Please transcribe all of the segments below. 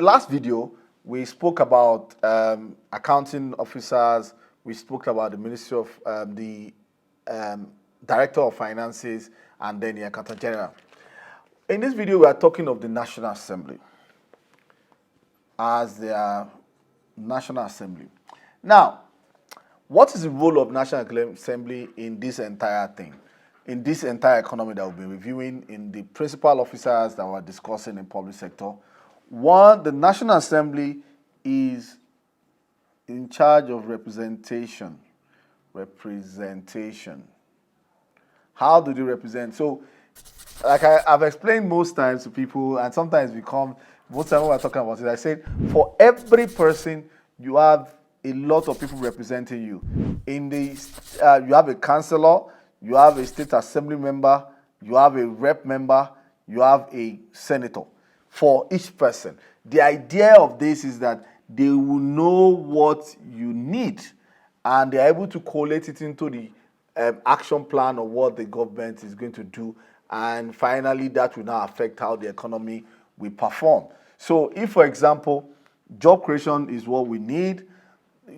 last video, we spoke about accounting officers, we spoke about the Ministry of the Director of Finances, and then the Accountant General. In this video, we are talking of the National Assembly as their National Assembly. Now, what is the role of National Assembly in this entire thing, in this entire economy that we'll be reviewing, in the principal officers that we're discussing in public sector? One, the National Assembly is in charge of representation. How do they represent? So, like I've explained most times to people, and sometimes most times when we're talking about it, I said, for every person, you have a lot of people representing you. You have a councillor, you have a state assembly member, you have a rep member, you have a senator for each person. The idea of this is that they will know what you need, and they're able to collate it into the action plan of what the government is going to do, and finally that will now affect how the economy will perform. So if, for example, job creation is what we need,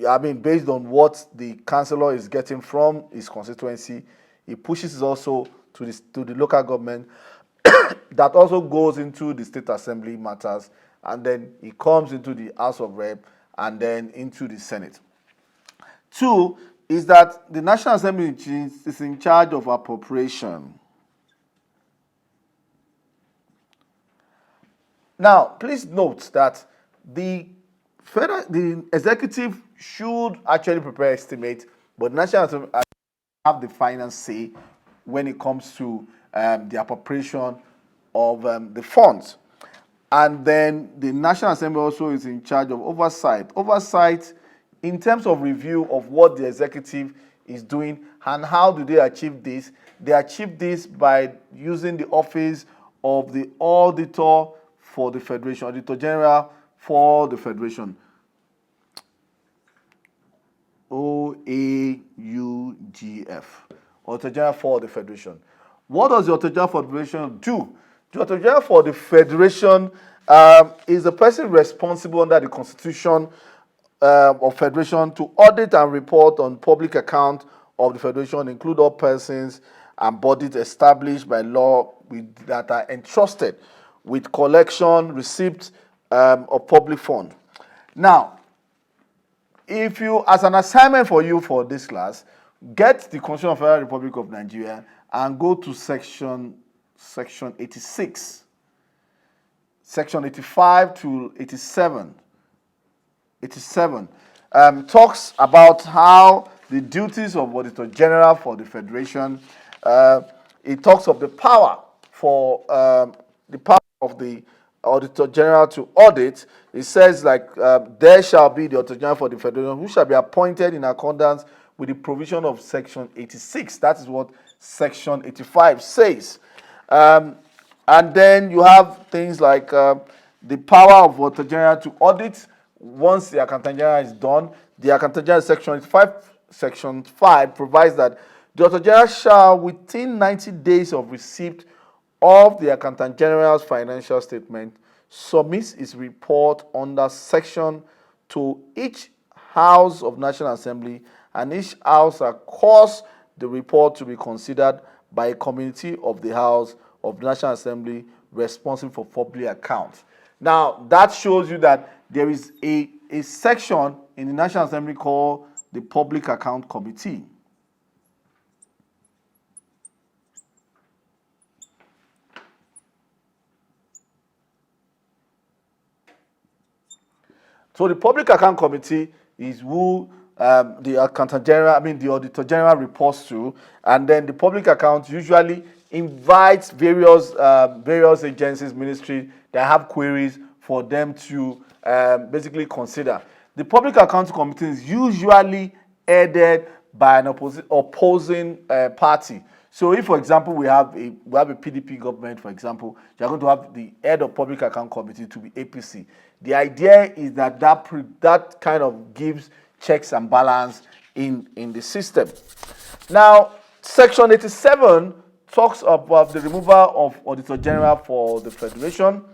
I mean, based on what the councillor is getting from his constituency, he pushes it also to the local government. That also goes into the state assembly matters, and then it comes into the House of Rep, and then into the Senate. Two is that the National Assembly is in charge of appropriation. Now, please note that the executive should actually prepare estimates, but the National Assembly have the final say when it comes to the appropriation of the funds. And then the National Assembly also is in charge of oversight. Oversight in terms of review of what the executive is doing and how do they achieve this. They achieve this by using the office of the auditor for the Federation, Auditor General for the Federation. OAUGF, Auditor General for the Federation. What does the Auditor General for the Federation do? The Auditor General for the Federation is the person responsible under the Constitution of Federation to audit and report on public account of the Federation, include all persons and bodies established by law that are entrusted with collection, receipt of public fund. Now, if you, as an assignment for you for this class, get the Constitution of the Federal Republic of Nigeria and go to section 86, section 85 to 87. 87 talks about how the duties of Auditor General for the Federation. It talks of the power for the power of the Auditor General to audit. It says there shall be the Auditor General for the Federation who shall be appointed in accordance with the provision of section 86. That is what section 85 says. And then you have things like the power of Auditor General to audit. Once the Accountant General is done, the Accountant General section 5 provides that the Auditor General shall, within 90 days of receipt of the Accountant General's financial statement, submit its report under section to each House of National Assembly, and each House shall cause the report to be considered by a committee of the House of National Assembly responsible for public accounts. Now, that shows you that there is a section in the National Assembly called the Public Account Committee. So the Public Account Committee is who the Accountant General, the Auditor General reports to, and then the Public Account usually invites various agencies, ministries that have queries for them to basically consider. The Public Account Committee is usually headed by an opposing party. So if, for example, we have a PDP government, for example, you're going to have the head of Public Account Committee to be APC. The idea is that that kind of gives checks and balance in the system. Now, Section 87 talks about the removal of Auditor General for the Federation.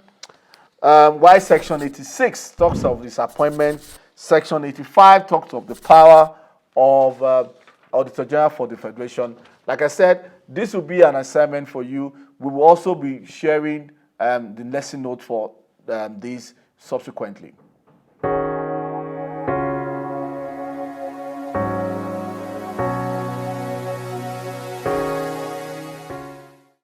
Why Section 86 talks of disappointment, Section 85 talks of the power of Auditor General for the Federation. Like I said, this will be an assignment for you. We will also be sharing the lesson note for these subsequently.